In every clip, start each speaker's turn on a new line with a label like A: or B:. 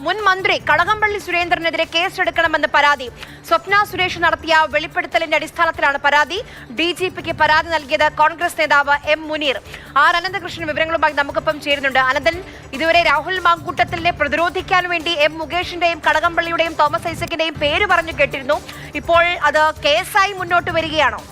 A: മുൻ മന്ത്രി കടകംപള്ളി സുരേന്ദ്രനെതിരെ കേസെടുക്കണമെന്ന് പരാതി. സ്വപ്ന സുരേഷ് നടത്തിയ വെളിപ്പെടുത്തലിന്റെ അടിസ്ഥാനത്തിലാണ് പരാതി. DGPക്ക് പരാതി നൽകിയത് കോൺഗ്രസ് നേതാവ് M മുനീർ. അനന്തകൃഷ്ണൻ വിവരങ്ങളുമായി നമുക്കൊപ്പം ചേരുന്നുണ്ട്. അനന്തൻ, ഇതുവരെ രാഹുൽ മാങ്കൂട്ടത്തിലിനെ പ്രതിരോധിക്കാൻ വേണ്ടി M മുകേഷിന്റെയും കടകംപള്ളിയുടെയും തോമസ് ഐസക്കിന്റെയും പേര് പറഞ്ഞു കേട്ടിരുന്നു. ഇപ്പോൾ അത് കേസായി മുന്നോട്ട് വരികയാണോ?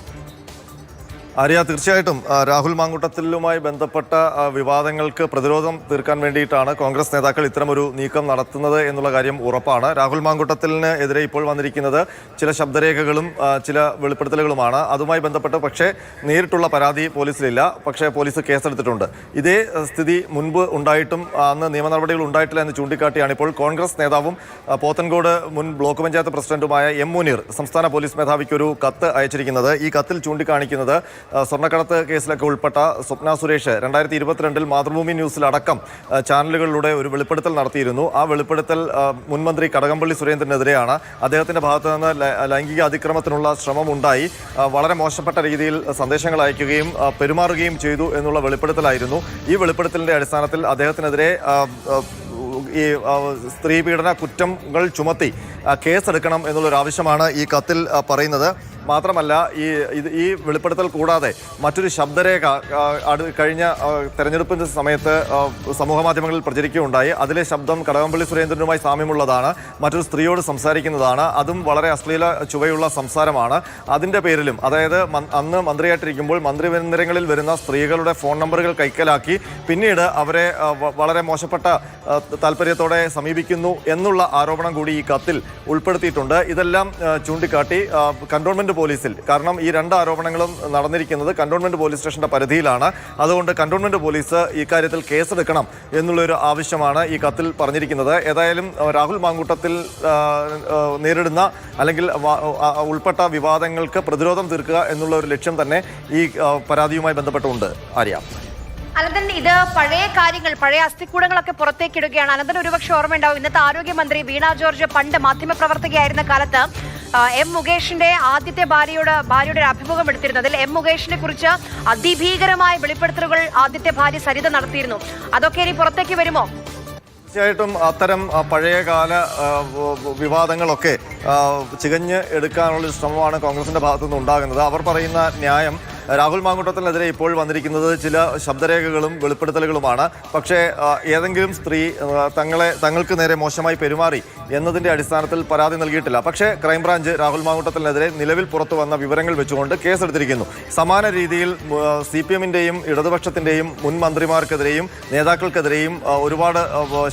B: ആര്യ, തീർച്ചയായിട്ടും രാഹുൽ മാങ്കൂട്ടത്തിലുമായി ബന്ധപ്പെട്ട വിവാദങ്ങൾക്ക് പ്രതിരോധം തീർക്കാൻ വേണ്ടിയിട്ടാണ് കോൺഗ്രസ് നേതാക്കൾ ഇത്തരമൊരു നീക്കം നടത്തുന്നത് എന്നുള്ള കാര്യം ഉറപ്പാണ്. രാഹുൽ മാങ്കൂട്ടത്തിന് എതിരെ ഇപ്പോൾ വന്നിരിക്കുന്നത് ചില ശബ്ദരേഖകളും ചില വെളിപ്പെടുത്തലുകളുമാണ്. അതുമായി ബന്ധപ്പെട്ട് പക്ഷേ നേരിട്ടുള്ള പരാതി പോലീസിലില്ല. പക്ഷേ പോലീസ് കേസെടുത്തിട്ടുണ്ട്. ഇതേ സ്ഥിതി മുൻപ് ഉണ്ടായിട്ടും അന്ന് നിയമ നടപടികൾ ഉണ്ടായിട്ടില്ല എന്ന് ചൂണ്ടിക്കാട്ടിയാണ് ഇപ്പോൾ കോൺഗ്രസ് നേതാവും പോത്തൻകോട് മുൻ ബ്ലോക്ക് പഞ്ചായത്ത് പ്രസിഡന്റുമായ M മുനീർ സംസ്ഥാന പോലീസ് മേധാവിക്ക് ഒരു കത്ത് അയച്ചിരിക്കുന്നത്. ഈ കത്തിൽ ചൂണ്ടിക്കാണിക്കുന്നത് സ്വർണ്ണക്കടത്ത് കേസിലൊക്കെ ഉൾപ്പെട്ട സ്വപ്ന സുരേഷ് 2022 മാതൃഭൂമി ന്യൂസിലടക്കം ചാനലുകളിലൂടെ ഒരു വെളിപ്പെടുത്തൽ നടത്തിയിരുന്നു. ആ വെളിപ്പെടുത്തൽ മുൻമന്ത്രി കടകംപള്ളി സുരേന്ദ്രനെതിരെയാണ്. അദ്ദേഹത്തിന്റെ ഭാഗത്ത് നിന്ന് ലൈംഗിക അതിക്രമത്തിനുള്ള ശ്രമമുണ്ടായി, വളരെ മോശപ്പെട്ട രീതിയിൽ സന്ദേശങ്ങൾ അയക്കുകയും പെരുമാറുകയും ചെയ്തു എന്നുള്ള വെളിപ്പെടുത്തലായിരുന്നു. ഈ വെളിപ്പെടുത്തലിന്റെ അടിസ്ഥാനത്തിൽ അദ്ദേഹത്തിനെതിരെ ഈ സ്ത്രീ പീഡന കുറ്റങ്ങൾ ചുമത്തി കേസെടുക്കണം എന്നുള്ളൊരാവശ്യമാണ് ഈ കത്തിൽ പറയുന്നത്. മാത്രമല്ല ഈ വെളിപ്പെടുത്തൽ കൂടാതെ മറ്റൊരു ശബ്ദരേഖ കഴിഞ്ഞ തെരഞ്ഞെടുപ്പിന്റെ സമയത്ത് സമൂഹ മാധ്യമങ്ങളിൽ പ്രചരിക്കുകയുണ്ടായി. അതിലെ ശബ്ദം കടകംപള്ളി സുരേന്ദ്രനുമായി സാമ്യമുള്ളതാണ്, മറ്റൊരു സ്ത്രീയോട് സംസാരിക്കുന്നതാണ്. അതും വളരെ അശ്ലീല ചുവയുള്ള സംസാരമാണ്. അതിൻ്റെ പേരിലും, അതായത് അന്ന് മന്ത്രിയായിട്ടിരിക്കുമ്പോൾ മന്ത്രിമന്ദിരങ്ങളിൽ വരുന്ന സ്ത്രീകളുടെ ഫോൺ നമ്പറുകൾ കൈക്കലാക്കി പിന്നീട് അവരെ വളരെ മോശപ്പെട്ട താല്പര്യത്തോടെ സമീപിക്കുന്നു എന്നുള്ള ആരോപണം കൂടി ഈ കത്തിൽ ഉൾപ്പെടുത്തിയിട്ടുണ്ട്. ഇതെല്ലാം ചൂണ്ടിക്കാട്ടി കന്റോൺമെന്റ് പോലീസിൽ, കാരണം ഈ രണ്ട് ആരോപണങ്ങളും നടന്നിരിക്കുന്നത് കന്റോൺമെന്റ് പോലീസ് സ്റ്റേഷന്റെ പരിധിയിലാണ്. അതുകൊണ്ട് കന്റോൺമെന്റ് പോലീസ് ഇക്കാര്യത്തിൽ കേസെടുക്കണം എന്നുള്ളൊരു ആവശ്യമാണ് ഈ കത്തിൽ പറഞ്ഞിരിക്കുന്നത്. ഏതായാലും രാഹുൽ മാങ്കൂട്ടത്തിൽ നേരിടുന്ന അല്ലെങ്കിൽ ഉൾപ്പെട്ട വിവാദങ്ങൾക്ക് പ്രതിരോധം തീർക്കുക എന്നുള്ള ഒരു ലക്ഷ്യം തന്നെ ഈ പരാതിയുമായി ബന്ധപ്പെട്ടുകൊണ്ട്. ആര്യ,
A: അനന്തൻ, ഇത് പഴയ കാര്യങ്ങൾ, പഴയ അസ്ഥിക്കൂടങ്ങളൊക്കെ പുറത്തേക്കിടുകയാണ്. അനന്തൻ ഒരുപക്ഷെ ഓർമ്മയുണ്ടാവും, ഇന്നത്തെ ആരോഗ്യമന്ത്രി വീണ ജോർജ് പണ്ട് മാധ്യമപ്രവർത്തകയായിരുന്ന കാലത്ത് M മുകേഷിന്റെ ആദ്യത്തെ ഭാര്യയുടെ ഒരു അഭിമുഖം എടുത്തിരുന്നു. അതിൽ M മുകേഷിനെ കുറിച്ച് അതിഭീകരമായ വെളിപ്പെടുത്തലുകൾ ആദ്യത്തെ ഭാര്യ സരിത നടത്തിയിരുന്നു. അതൊക്കെ ഇനി പുറത്തേക്ക് വരുമോ?
B: തീർച്ചയായിട്ടും അത്തരം പഴയകാല വിവാദങ്ങളൊക്കെ ചികഞ്ഞ് എടുക്കാനുള്ള ശ്രമമാണ് കോൺഗ്രസിന്റെ ഭാഗത്തുനിന്ന് ഉണ്ടാകുന്നത്. അവർ പറയുന്ന ന്യായം രാഹുൽ മാങ്കൂട്ടത്തിനെതിരെ ഇപ്പോൾ വന്നിരിക്കുന്നത് ചില ശബ്ദരേഖകളും വെളിപ്പെടുത്തലുകളുമാണ്. പക്ഷേ ഏതെങ്കിലും സ്ത്രീ തങ്ങൾക്ക് നേരെ മോശമായി പെരുമാറി എന്നതിൻ്റെ അടിസ്ഥാനത്തിൽ പരാതി നൽകിയിട്ടില്ല. പക്ഷേ ക്രൈംബ്രാഞ്ച് രാഹുൽ മാങ്കൂട്ടത്തിനെതിരെ നിലവിൽ പുറത്തു വന്ന വിവരങ്ങൾ വെച്ചുകൊണ്ട് കേസെടുത്തിരിക്കുന്നു. സമാന രീതിയിൽ CPM-ന്റെയും ഇടതുപക്ഷത്തിൻ്റെയും മുൻ മന്ത്രിമാർക്കെതിരെയും നേതാക്കൾക്കെതിരെയും ഒരുപാട്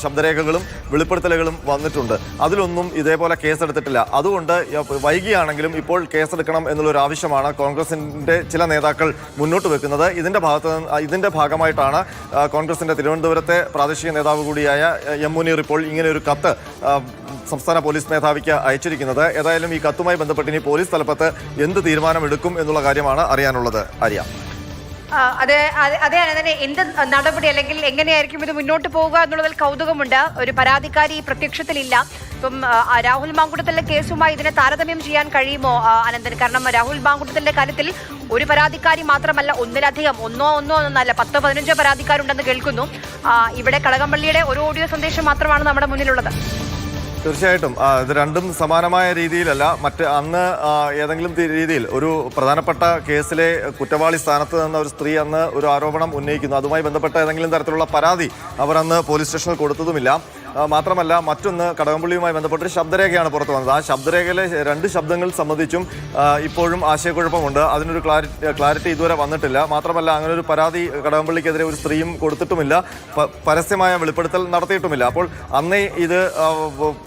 B: ശബ്ദരേഖകളും വെളിപ്പെടുത്തലുകളും വന്നിട്ടുണ്ട്. അതിലൊന്നും ഇതേപോലെ കേസെടുത്തിട്ടില്ല. അതുകൊണ്ട് വൈകിയാണെങ്കിലും ഇപ്പോൾ കേസെടുക്കണം എന്നുള്ളൊരു ആവശ്യമാണ് കോൺഗ്രസിൻ്റെ ചില നേതാക്കൾ മുന്നോട്ട് വെക്കുന്നത്. ഇതിന്റെ ഭാഗമായിട്ടാണ് കോൺഗ്രസിന്റെ തിരുവനന്തപുരത്തെ പ്രാദേശിക നേതാവ് കൂടിയായ M മുനീർ ഇപ്പോൾ ഇങ്ങനെ ഒരു കത്ത് സംസ്ഥാന പോലീസ് മേധാവിക്ക് അയച്ചിരിക്കുന്നത്. ഏതായാലും ഈ കത്തുമായി ബന്ധപ്പെട്ട് ഇനി പോലീസ് തലപ്പത്ത് എന്ത് തീരുമാനമെടുക്കും എന്നുള്ള കാര്യമാണ് അറിയാനുള്ളത്. ആര്യ,
A: അതെ അനന്തനെ, എന്ത് നടപടി അല്ലെങ്കിൽ എങ്ങനെയായിരിക്കും ഇത് മുന്നോട്ട് പോവുക എന്നുള്ളതിൽ കൗതുകമുണ്ട്. ഒരു പരാതിക്കാരി പ്രത്യക്ഷത്തിലില്ല. ഇപ്പം രാഹുൽ മാങ്കൂട്ടത്തിലെ കേസുമായി ഇതിനെ താരതമ്യം ചെയ്യാൻ കഴിയുമോ അനന്തൻ? കാരണം രാഹുൽ മാങ്കൂട്ടത്തിന്റെ കാര്യത്തിൽ ഒരു പരാതിക്കാരി മാത്രമല്ല, ഒന്നോ ഒന്നല്ല 10-15 പരാതിക്കാരുണ്ടെന്ന് കേൾക്കുന്നു. ഇവിടെ കടകംപള്ളിയുടെ ഒരു ഓഡിയോ സന്ദേശം മാത്രമാണ് നമ്മുടെ മുന്നിലുള്ളത്.
B: തീർച്ചയായിട്ടും ഇത് രണ്ടും സമാനമായ രീതിയിലല്ല. അന്ന് ഏതെങ്കിലും രീതിയിൽ ഒരു പ്രധാനപ്പെട്ട കേസിലെ കുറ്റവാളി സ്ഥാനത്ത് നിന്ന ഒരു സ്ത്രീ അന്ന് ഒരു ആരോപണം ഉന്നയിക്കുന്നു. അതുമായി ബന്ധപ്പെട്ട ഏതെങ്കിലും തരത്തിലുള്ള പരാതി അവർ അന്ന് പോലീസ് സ്റ്റേഷനിൽ കൊടുത്തതുമില്ല. മാത്രമല്ല, മറ്റൊന്ന് കടകംപള്ളിയുമായി ബന്ധപ്പെട്ടൊരു ശബ്ദരേഖയാണ് പുറത്തു വന്നത്. ആ ശബ്ദരേഖയിലെ 2 ശബ്ദങ്ങൾ സംബന്ധിച്ചും ഇപ്പോഴും ആശയക്കുഴപ്പമുണ്ട്. അതിനൊരു ക്ലാരിറ്റി ഇതുവരെ വന്നിട്ടില്ല. മാത്രമല്ല, അങ്ങനെ ഒരു പരാതി കടകംപള്ളിക്കെതിരെ ഒരു സ്ത്രീയും കൊടുത്തിട്ടുമില്ല, പരസ്യമായ വെളിപ്പെടുത്തൽ നടത്തിയിട്ടുമില്ല. അപ്പോൾ അന്നേ ഇത്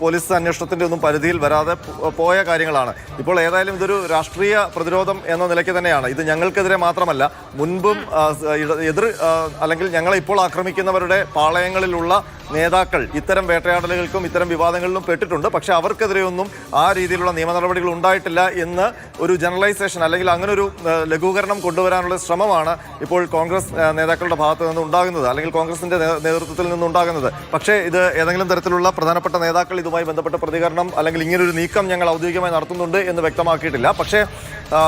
B: പോലീസ് അന്വേഷണത്തിൻ്റെ ഒന്നും പരിധിയിൽ വരാതെ പോയ കാര്യങ്ങളാണ്. ഇപ്പോൾ ഏതായാലും ഇതൊരു രാഷ്ട്രീയ പ്രതിരോധം എന്ന നിലയ്ക്ക് തന്നെയാണ്. ഇത് ഞങ്ങൾക്കെതിരെ മാത്രമല്ല, മുൻപും അല്ലെങ്കിൽ ഞങ്ങളെ ഇപ്പോൾ ആക്രമിക്കുന്നവരുടെ പാളയങ്ങളിലുള്ള നേതാക്കൾ ഇത്തരം വേട്ടയാടലുകൾക്കും ഇത്തരം വിവാദങ്ങളിലും പെട്ടിട്ടുണ്ട്. പക്ഷേ അവർക്കെതിരെയൊന്നും ആ രീതിയിലുള്ള നിയമ നടപടികൾ ഉണ്ടായിട്ടില്ല എന്ന് ഒരു ജനറലൈസേഷൻ അല്ലെങ്കിൽ അങ്ങനെ ഒരു ലഘൂകരണം കൊണ്ടുവരാനുള്ള ശ്രമമാണ് ഇപ്പോൾ കോൺഗ്രസ് നേതാക്കളുടെ ഭാഗത്ത് നിന്ന് ഉണ്ടാകുന്നത്, അല്ലെങ്കിൽ കോൺഗ്രസിന്റെ നേതൃത്വത്തിൽ നിന്നുണ്ടാകുന്നത്. പക്ഷേ ഇത് ഏതെങ്കിലും തരത്തിലുള്ള പ്രധാനപ്പെട്ട നേതാക്കൾ ഇതുമായി ബന്ധപ്പെട്ട പ്രതികരണം അല്ലെങ്കിൽ ഇങ്ങനൊരു നീക്കം ഞങ്ങൾ ഔദ്യോഗികമായി നടത്തുന്നുണ്ട് എന്ന് വ്യക്തമാക്കിയിട്ടില്ല. പക്ഷേ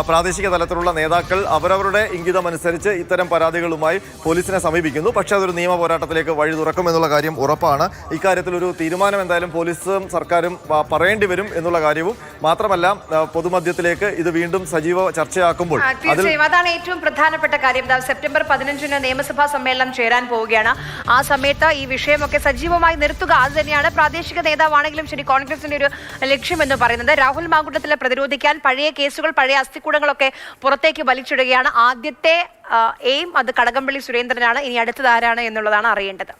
B: പ്രാദേശിക തലത്തിലുള്ള നേതാക്കൾ അവരവരുടെ ഇംഗിതമനുസരിച്ച് ഇത്തരം പരാതികളുമായി പോലീസിനെ സമീപിക്കുന്നു. പക്ഷേ അതൊരു നിയമ പോരാട്ടത്തിലേക്ക് വഴി തുറക്കും എന്നുള്ള കാര്യം ഉറപ്പാണ്. ഇക്കാര്യത്തിൽ ഒരു തീരുമാനം എന്തായാലും പോലീസും സർക്കാരും പറയേണ്ടി വരും എന്നുള്ള കാര്യവും മാത്രമല്ല പൊതുമധ്യത്തിലേക്ക് ഇത് വീണ്ടും സജീവ ചർച്ചയാക്കുമ്പോൾ
A: തീർച്ചയായും അതാണ് ഏറ്റവും പ്രധാനപ്പെട്ട കാര്യം. സെപ്റ്റംബർ 15-ന് നിയമസഭാ സമ്മേളനം ചേരാൻ പോവുകയാണ്. ആ സമയത്ത് ഈ വിഷയമൊക്കെ സജീവമായി നിർത്തുക, അത് തന്നെയാണ് പ്രാദേശിക നേതാവാണെങ്കിലും ശരി കോൺഗ്രസിന്റെ ഒരു ലക്ഷ്യമെന്ന് പറയുന്നത്. രാഹുൽ മാങ്കൂട്ടത്തിലെ പ്രതിരോധിക്കാൻ പഴയ കേസുകൾ, പഴയ അസ്ഥിക്കൂടങ്ങളൊക്കെ പുറത്തേക്ക് വലിച്ചിടുകയാണ്. ആദ്യത്തെ എയിം അത് കടകംപള്ളി സുരേന്ദ്രനാണ്. ഇനി അടുത്തത് ആരാണ് എന്നുള്ളതാണ് അറിയേണ്ടത്.